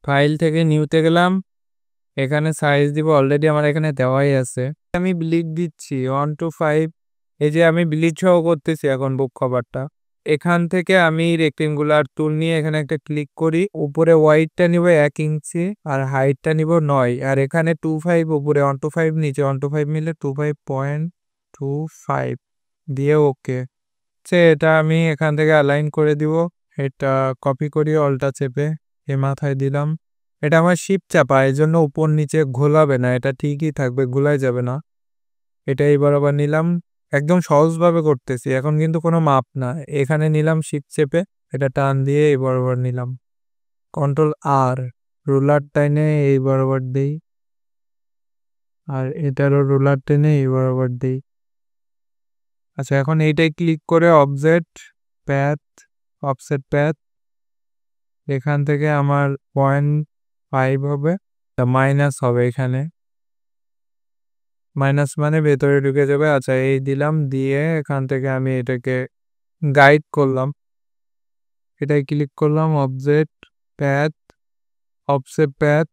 File থেকে নিউতে গেলাম, এখানে সাইজ দিব, অলরেডি আমার এখানে দেওয়াই আছে। আমি ব্লিড দিচ্ছি 1 to 5, এই যে আমি ব্লিড সহ করতেছি এখন বুক কভারটা। এখান থেকে আমি রেক্টেঙ্গুলার টুল নিয়ে এখানে একটা ক্লিক করি, উপরে ওয়াইডটা নিব 1 ইঞ্চি আর হাইটটা নিব 9, আর এখানে 25, উপরে 1 to 5, নিচে 1 to 5 মিলে 25.25 দিয়ে ওকে। এটা আমি এখান থেকে অ্যালাইন করে দিব, এটা কপি করি অল্টা চেপে এ মাথায় দিলাম। এটা আমার শিফট চাপা, এই জন্য উপর নিচে ঘোলাবে না, এটা ঠিকই থাকবে, ঘোলাই যাবে না। এটা এবার আবার নিলাম, একদম সহজভাবে করতেছি, এখন কিন্তু কোনো মাপ না। এখানে নিলাম শিফট চেপে, এটা টান দিয়ে এই বরাবর নিলাম, কন্ট্রোল আর, রুলার টাইনে এই বরাবর দেই, আর এটারও রুলার টেনে এই বরাবর দেই। আচ্ছা, এখন এইটাই ক্লিক করে অবজেক্ট প্যাথ, অফসেট প্যাথ, এখান থেকে আমার 0.5 হবে, মাইনাস হবে এখানে, মাইনাস মানে ভেতরে ঢুকে যাবে। আচ্ছা, এই দিলাম, দিয়ে এখান থেকে আমি এটাকে গাইড করলাম, এটাই ক্লিক করলাম, অবজেক্ট প্যাথ, অফসেট প্যাথ,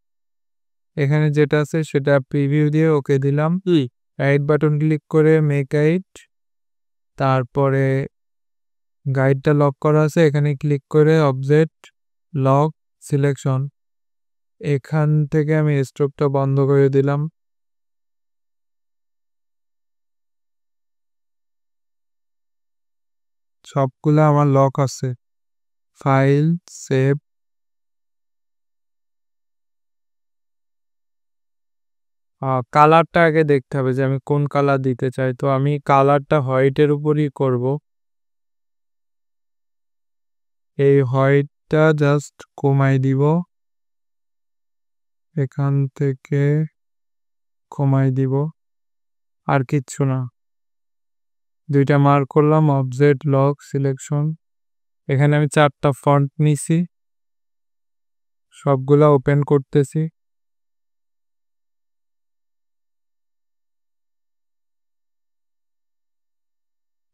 এখানে যেটা আছে সেটা প্রিভিউ দিয়ে ওকে দিলাম। রাইট বাটন ক্লিক করে মেক গাইড, তারপরে গাইডটা লক করা আছে, এখানে ক্লিক করে অবজেক্ট লক সিলেকশন, এখান থেকে আমি স্ট্রোকটা বন্ধ করে দিলাম। সবগুলো আমার লক আছে। ফাইল সেভ, কালারটা আগে দেখতে হবে যে আমি কোন কালার দিতে চাই, তো আমি কালারটা হোয়াইটের উপরই করব। এই হোয়াইটটা জাস্ট কমাই দিব, এখান থেকে কমাই দিব, আর কিচ্ছু না। দুইটা মার্ক করলাম, অবজেক্ট লক সিলেকশন, এখানে আমি 4টা ফন্ট নিছি, সবগুলা ওপেন করতেছি।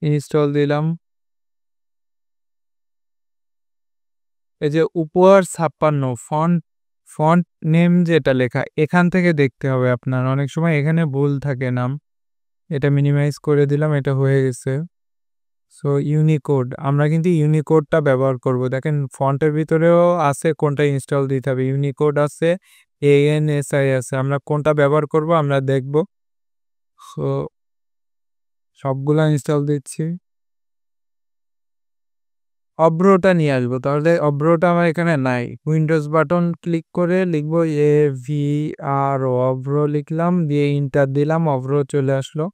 ইনস্টল দিলাম। এই যে উপর 56 ফন্ট নেম যেটা লেখা, এখান থেকে দেখতে হবে আপনার, অনেক সময় এখানে ভুল থাকে নাম। এটা মিনিমাইজ করে দিলাম, এটা হয়ে গেছে। সো ইউনিকোড, আমরা কিন্তু ইউনিকোডটা ব্যবহার করব। দেখেন ফন্টের ভিতরেও আছে কোনটা ইনস্টল দিতে হবে, ইউনিকোড আছে, ANSI আছে, আমরা কোনটা ব্যবহার করব আমরা দেখব। সো সবগুলা ইনস্টল দিচ্ছি, অব্রোটা নিয়ে আসবো, তাহলে অব্রোটা আমার এখানে নাই। উইন্ডোজ বাটন ক্লিক করে লিখবো AVRO, অব্র লিখলাম, দিয়ে ইন্টার দিলাম, অব্রো চলে আসলো।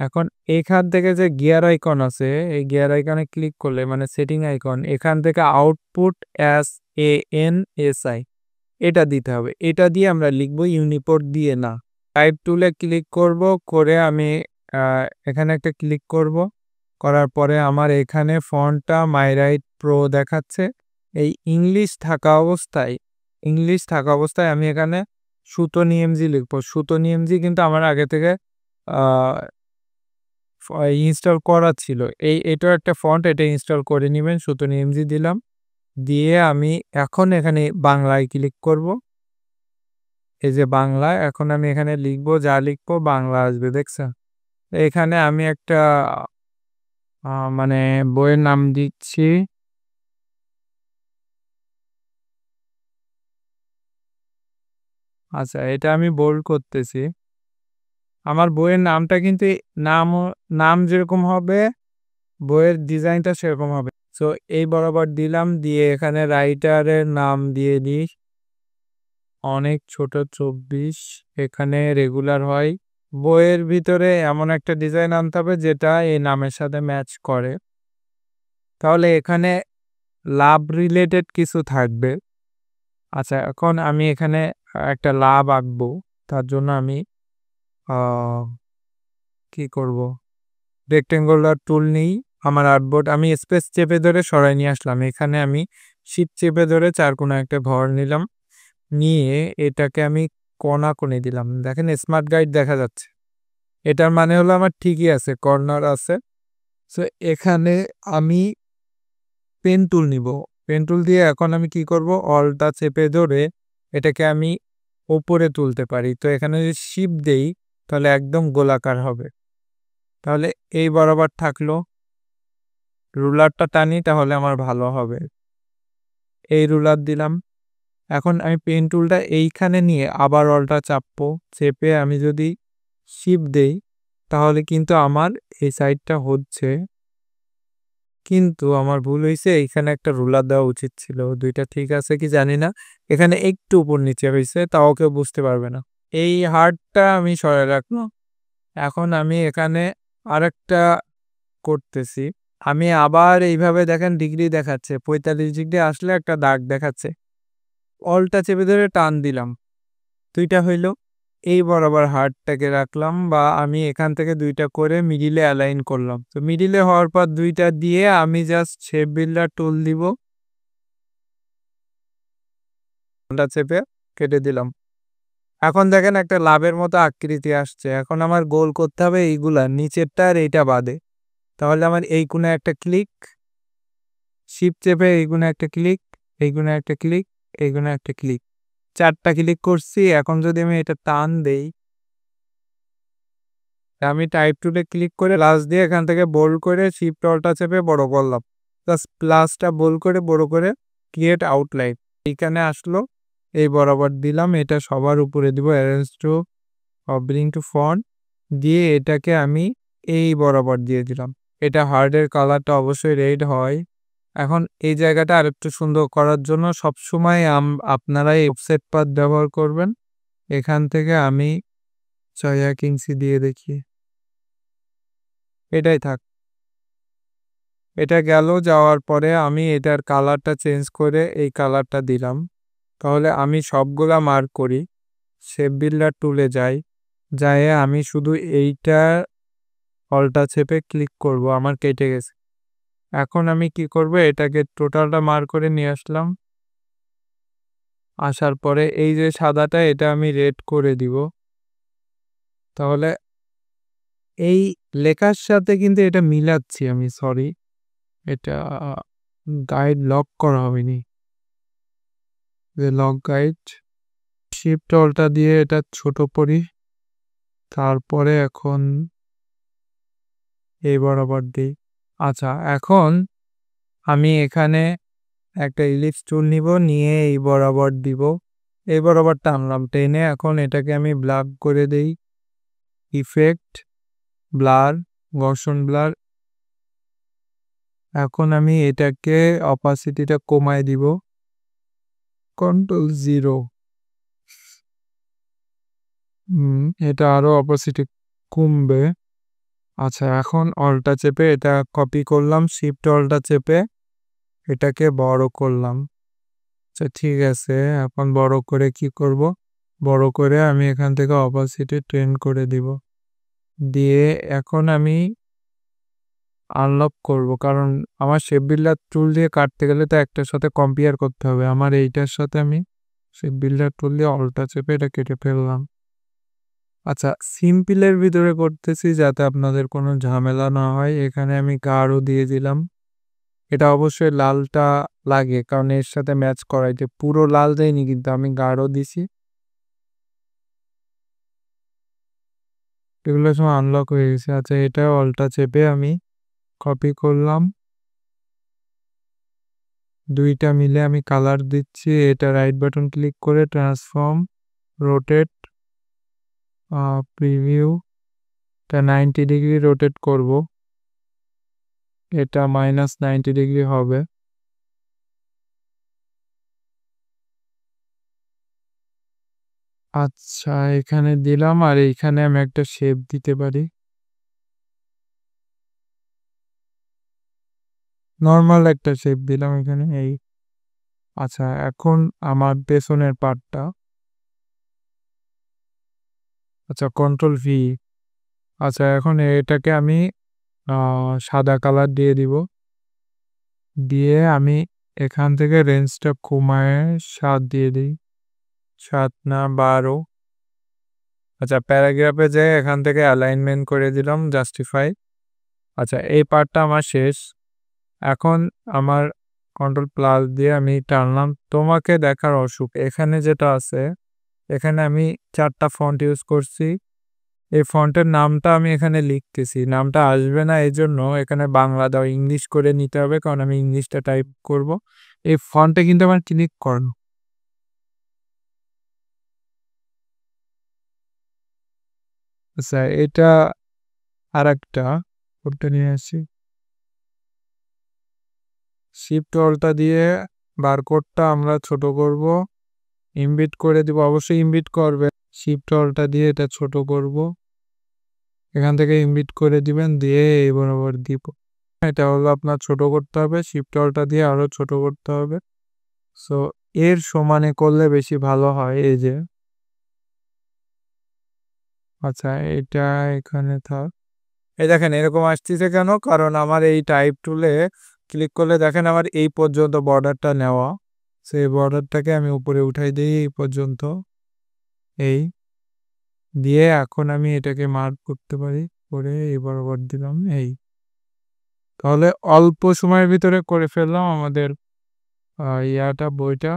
এখন এখান থেকে যে গিয়ার আইকন আছে, এই গিয়ার আইকনে ক্লিক করলে, মানে সেটিং আইকন, এখান থেকে আউটপুট SANSI এটা দিতে হবে, এটা দিয়ে আমরা লিখবো, ইউনিপোর্ট দিয়ে না। টাইপ টুলে ক্লিক করব, করে আমি এখানে একটা ক্লিক করব, করার পরে আমার এখানে ফন্টটা মাইরাইট প্রো দেখাচ্ছে। এই ইংলিশ থাকা অবস্থায় আমি এখানে সুতনি এমজি লিখবো। সুতনি এমজি কিন্তু আমার আগে থেকে ইনস্টল করা ছিল, এটাও একটা ফন্ট, এটা ইনস্টল করে নেবেন। সুতনি এমজি দিলাম, দিয়ে আমি এখন এখানে বাংলায় ক্লিক করব। এই যে বাংলা, এখন আমি এখানে লিখবো, যা লিখবো বাংলা আসবে, দেখছেন। এখানে আমি একটা মানে বইয়ের নাম দিচ্ছি, আচ্ছা এটা আমি বোল্ড করতেছি। আমার বইয়ের নামটা কিন্তু নাম যেরকম হবে বইয়ের ডিজাইনটা সেরকম হবে। সো এই বরাবর দিলাম, দিয়ে এখানে রাইটারের নাম দিয়ে দিই অনেক ছোট 24, এখানে রেগুলার হয়। বইয়ের ভিতরে এমন একটা ডিজাইন আনতে হবে যেটা এই নামের সাথে ম্যাচ করে, তাহলে এখানে লাভ রিলেটেড কিছু থাকবে। আচ্ছা, এখন আমি এখানে একটা লাভ আঁকবো, তার জন্য আমি কি করব, রেক্টেঙ্গুলার টুল নিই, আমার আর্টবোর্ড আমি স্পেস চেপে ধরে সরাই নিয়ে আসলাম, এখানে আমি শিফট চেপে ধরে চারকোনা একটা ঘর নিলাম, নিয়ে এটাকে আমি কোণে দিলাম। দেখেন স্মার্ট গাইড দেখা যাচ্ছে, এটার মানে হলো আমার ঠিকই আছে, কর্নার আছে। সো এখানে আমি পেন টুল নিব, পেন টুল দিয়ে এখন আমি কি করব, অল্টটা চেপে ধরে এটাকে আমি উপরে তুলতে পারি। তো এখানে যদি শিফট দেই তাহলে একদম গোলাকার হবে। তাহলে এই বরাবর থাকলো। রুলারটা টানি তাহলে আমার ভালো হবে। এই রুলার দিলাম। এখন আমি পেন টুলটা এইখানে নিয়ে আবার অল্টটা চাপবো। চেপে আমি যদি শিফট দেই তাহলে কিন্তু আমার এই সাইডটা হচ্ছে। কিন্তু আমার ভুল হইছে, এইখানে একটা রুলার দেওয়া উচিত ছিল। ২ টা ঠিক আছে কি জানি না। এখানে একটু উপর নিচে হইছে, তাও কেউ বুঝতে পারবে না। এই হার্ডটা আমি সরায় রাখলাম। এখন আমি এখানে আরেকটা করতেছি। আমি আবার এইভাবে দেখেন ডিগ্রি দেখাচ্ছে। ৪৫ ডিগ্রি আসলে একটা দাগ দেখাচ্ছে। অল্টটা চেপে ধরে টান দিলাম। ২ টা হইল। এই বরাবর হার্ডটাকে রাখলাম বা আমি এখান থেকে ২ টা করে মিডিলে অ্যালাইন করলাম। তো মিডিলে হওয়ার পর ২ টা দিয়ে আমি জাস্ট শেপ বিল্ডার টুল দিব। ওটা চেপে কেটে দিলাম। এখন দেখেন একটা লাভের মতো আকৃতি আসছে। এখন আমার গোল করতে হবে এইগুলা, নিচেরটা আর এইটা বাদে। তাহলে আমার এই কোণে একটা ক্লিক, শিফট চেপে এই কোণে একটা ক্লিক, এই কোণে একটা ক্লিক, এই কোণে একটা ক্লিক। ৪ টা ক্লিক করছি। এখন যদি আমি এটা টান দেই, আমি টাইপ টুলে ক্লিক করে প্লাস দিয়ে এখান থেকে বোল্ড করে শিফট অল্টটা চেপে বড় করলাম। জাস্ট প্লাসটা বোল্ড করে বড় করে ক্রিয়েট আউটলাইন। এইখানে আসলো, এই বরাবর দিলাম। এটা সবার উপরে দিব, arrange to bring to font দিয়ে এটাকে আমি এই বরাবর দিয়ে দিলাম। এটা হার্ডের কালারটা অবশ্যই রেড হয়। এখন এই জায়গাটা আরেকটু সুন্দর করার জন্য সবসময় আপনারা এই অফসেট পাথ ব্যবহার করবেন। এখান থেকে আমি ৬ ইঞ্চি দিয়ে দেখি। এটাই থাক। এটা গেল, যাওয়ার পরে আমি এটার কালারটা চেঞ্জ করে এই কালারটা দিলাম। তাহলে আমি সবগুলা মার্ক করি। শেপ বিল্ডার টুলে যাই। যেয়ে আমি শুধু এইটা অল্টটা চেপে ক্লিক করব। আমার কেটে গেছে। এখন আমি কি করব, এটাকে টোটালটা মার্ক করে নিয়ে আসলাম। আসার পরে এই যে সাদাটা এটা আমি রেড করে দিব। তাহলে এই লেখার সাথে কিন্তু এটা মিলাচ্ছি আমি, সরি। এটা গাইড লক করা হয়নি। যে লক গাইড, শিফট অল্টটা দিয়ে এটা ছোট করি। তারপরে এখন এই বরাবর দিই। আচ্ছা, এখন আমি এখানে একটা ইলিপস টুল নিব, নিয়ে এই বরাবর দিব। এই বরাবর টানলাম, টেনে এখন এটাকে আমি ব্লার করে দেই। ইফেক্ট, ব্লার, ঘর্ষণ ব্লার। এখন আমি এটাকে অপাসিটিটা কমায় দিব। কন্ট্রোল 0। এটা আরো অপাসিটি কমবে। আচ্ছা, এখন অল্টটা চেপে এটা কপি করলাম, শিফট অল্টটা চেপে এটাকে বড় করলাম। আচ্ছা ঠিক আছে, এখন বড় করে কি করব, বড় করে আমি এখান থেকে অপাসিটি 10 করে দিব। দিয়ে এখন আমি আনলক করব, কারণ আমার শেপ বিল্ডার টুল দিয়ে কাটতে গেলে তো একটার সাথে কম্পেয়ার করতে হবে। আমার এইটার সাথে আমি শেপ বিল্ডার টুল দিয়ে অল্টটা চেপে এটা কেটে ফেললাম। আচ্ছা, সিম্পলের ভিতরে করতেছি যাতে আপনাদের কোনো ঝামেলা না হয়। এখানে আমি গাঢ় দিয়ে দিলাম। এটা অবশ্যই লালটা লাগে, কারণ এর সাথে ম্যাচ করাইতে। পুরো লাল দেয়নি কিন্তু আমি গাঢ় দিছি। এগুলো সময় আনলক হয়ে গেছে। আচ্ছা, এটা অল্টটা চেপে আমি কপি করলাম। ২ টা মিলে আমি কালার দিচ্ছি। এটা রাইট বাটন ক্লিক করে ট্রান্সফর্ম, রোটেট, প্রিভিউ। এটা 90 ডিগ্রি রোটেট করব। এটা -90 ডিগ্রি হবে। আচ্ছা, এখানে দিলাম আর এইখানে আমি একটা শেপ দিতে পারি। নরমাল একটা শেপ দিলাম এখানে, এই। আচ্ছা, এখন আমার পেছনের পার্টটা। আচ্ছা, কন্ট্রোল ভি। আচ্ছা, এখন এটাকে আমি সাদা কালার দিয়ে দিব। দিয়ে আমি এখান থেকে রেঞ্জটা কমায় ৭ দিয়ে দিই। ৭ না ১২। আচ্ছা, প্যারাগ্রাফে যেয়ে এখান থেকে অ্যালাইনমেন্ট করে দিলাম, জাস্টিফাই। আচ্ছা, এই পার্টটা আমার শেষ। এখন আমার Ctrl+ দিয়ে আমি টানলাম। তোমাকে দেখার অসুখ। এখানে যেটা আছে, এখানে আমি 4 টা ফন্ট ইউজ করছি। এই ফন্টের নামটা আমি এখানে লিখতেছি। নামটা আসবে না এজন্য এখানে বাংলা দাও, ইংলিশ করে নিতে হবে কারণ আমি ইংলিশটা টাইপ করব। এই ফন্টে কিন্তু আমার ক্লিক করো। আচ্ছা, এটা আরেকটা কোডটা নিয়ে আসি। শিফট অল্টা দিয়ে বারকোডটা আমরা ছোট করব, ইনবিট করে দিব। অবশ্যই ইনবিট করবে। শিফট অল্টা দিয়ে এটা ছোট করব। এখান থেকে ইনবিট করে দিবেন, দিয়ে এই বরাবর দিব। এটা হলো আপনার ছোট করতে হবে, শিফট অল্টা দিয়ে আরো ছোট করতে হবে। সো এর সমানে করলে বেশি ভালো হয়। এই যে আচ্ছা, এটা এখানে থাক। এই দেখেন এরকম আসতেছে কেন? কারণ আমার এই টাইপ টুলে ক্লিক করলে দেখেন আমার এই পর্যন্ত বর্ডারটা নেওয়া। সেই বর্ডারটাকে আমি উপরে উঠাই দিই এই পর্যন্ত। এই দিয়ে এখন আমি এটাকে মার্ক করতে পারি, করে এই বরাবর দিলাম এই। তাহলে অল্প সময়ের ভিতরে করে ফেললাম আমাদের বইটা।